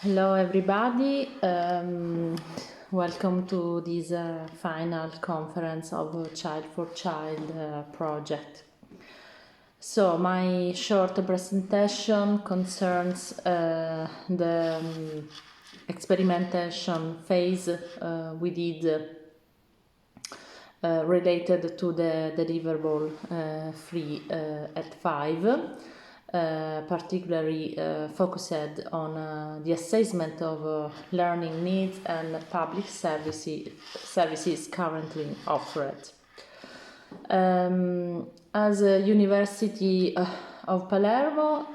Hello everybody, welcome to this final conference of CHILD.FOR.CHILD project. So my short presentation concerns the experimentation phase we did related to the deliverable free at 5. Particularly focused on the assessment of learning needs and public services currently offered. As a University of Palermo,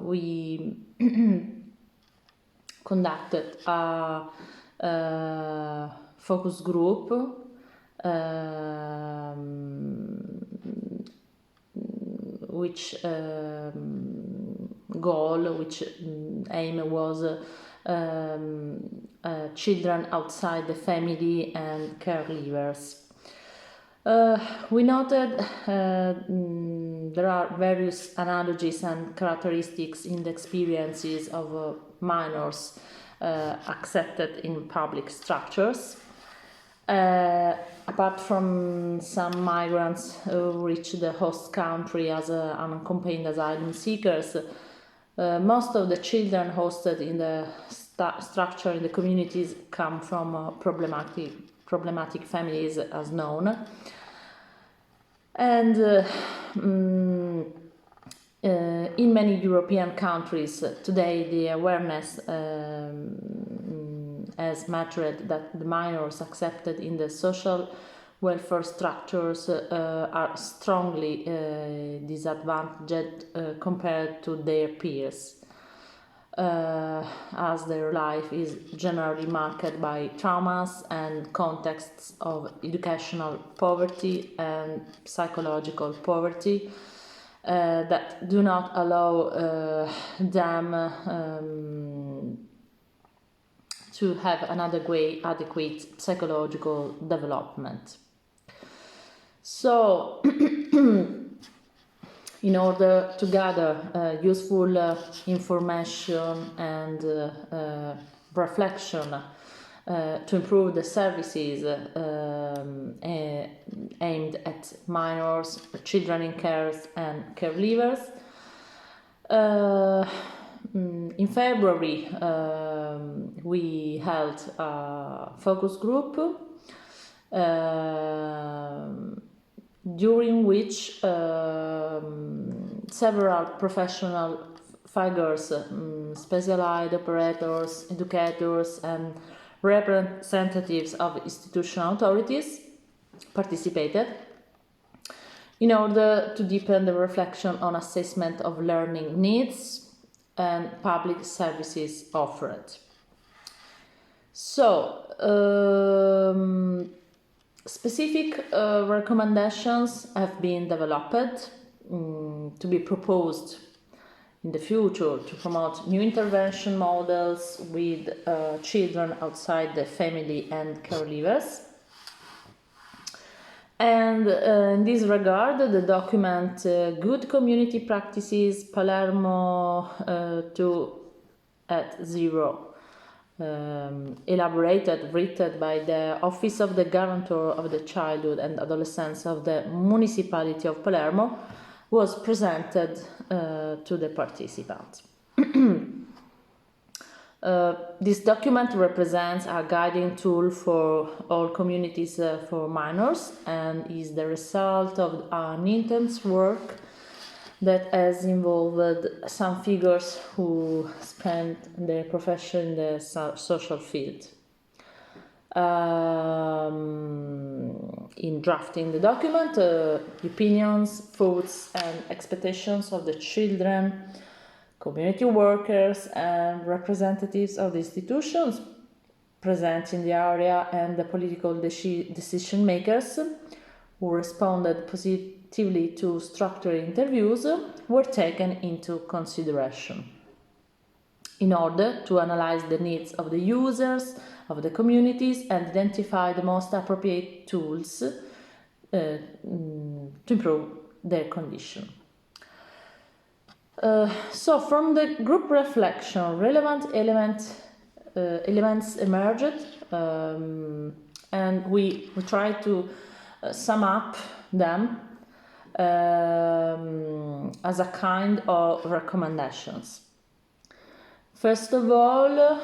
we conducted a focus group which aim was children outside the family and caregivers. We noted there are various analogies and characteristics in the experiences of minors accepted in public structures. Apart from some migrants who reach the host country as unaccompanied asylum seekers, most of the children hosted in the structure in the communities come from problematic families, as known. And in many European countries today, the awareness has matured that the minors accepted in the social welfare structures are strongly disadvantaged compared to their peers, as their life is generally marked by traumas and contexts of educational poverty and psychological poverty that do not allow them to have an adequate psychological development. So, in order to gather useful information and reflection to improve the services aimed at minors, children in care and caregivers, in February we held a focus group during which several professional figures, specialized operators, educators and representatives of institutional authorities participated in order to deepen the reflection on assessment of learning needs and public services offered. So, specific recommendations have been developed to be proposed in the future to promote new intervention models with children outside the family and caregivers. And in this regard, the document Good Community Practices Palermo 2.0, written by the Office of the Guarantor of the Childhood and Adolescence of the Municipality of Palermo, was presented to the participants. This document represents a guiding tool for all communities for minors and is the result of an intense work that has involved some figures who spent their profession in the social field. In drafting the document, the opinions, thoughts and expectations of the children, community workers and representatives of the institutions present in the area and the political decision makers who responded positively to structured interviews were taken into consideration in order to analyze the needs of the users, of the communities, and identify the most appropriate tools to improve their condition. So from the group reflection, relevant elements emerged, and we try to sum up them as a kind of recommendations. First of all,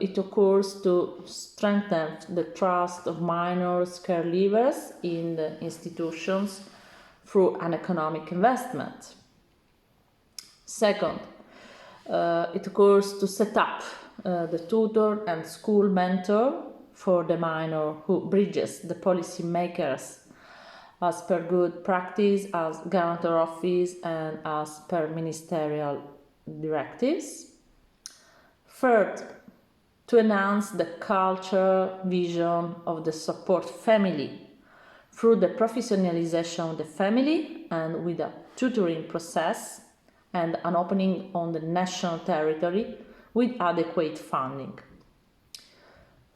it occurs to strengthen the trust of minors caregivers in the institutions through an economic investment. Second, it occurs to set up the tutor and school mentor for the minor who bridges the policy makers as per good practice, as guarantor office, and as per ministerial directives. Third, to enhance the culture vision of the support family through the professionalization of the family and with a tutoring process and an opening on the national territory with adequate funding.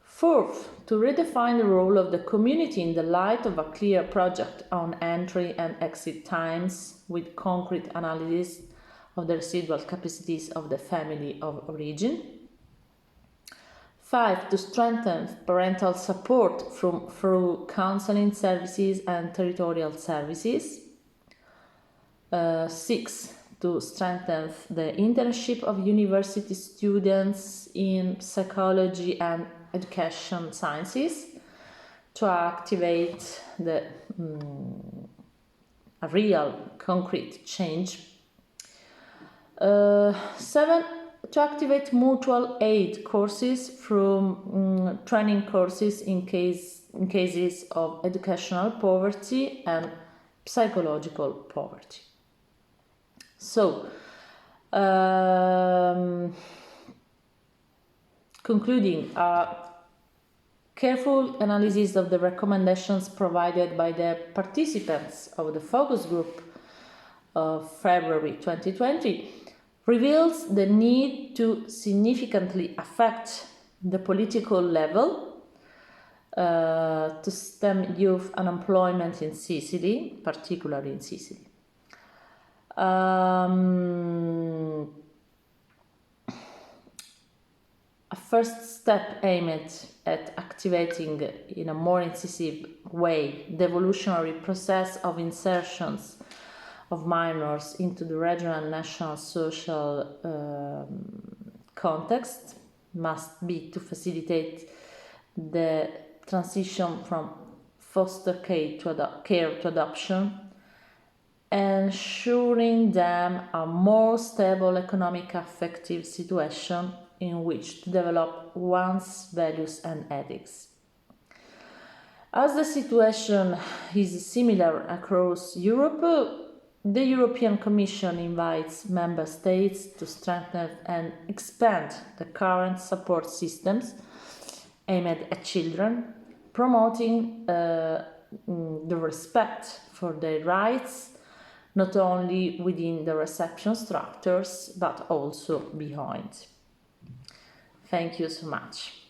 Fourth, to redefine the role of the community in the light of a clear project on entry and exit times with concrete analysis of the residual capacities of the family of origin. 5, to strengthen parental support through counseling services and territorial services. 6, to strengthen the internship of university students in psychology and education sciences to activate a real concrete change. 7, to activate mutual aid courses from training courses in cases of educational poverty and psychological poverty. So, concluding, a careful analysis of the recommendations provided by the participants of the focus group of February 2020 reveals the need to significantly affect the political level to stem youth unemployment in Sicily, particularly in Sicily. A first step aimed at activating in a more incisive way the evolutionary process of insertions of minors into the regional and national social context must be to facilitate the transition from foster care to adoption, ensuring them a more stable economic affective situation in which to develop one's values and ethics. As the situation is similar across Europe, the European Commission invites Member States to strengthen and expand the current support systems aimed at children, promoting the respect for their rights, not only within the reception structures, but also behind. Thank you so much.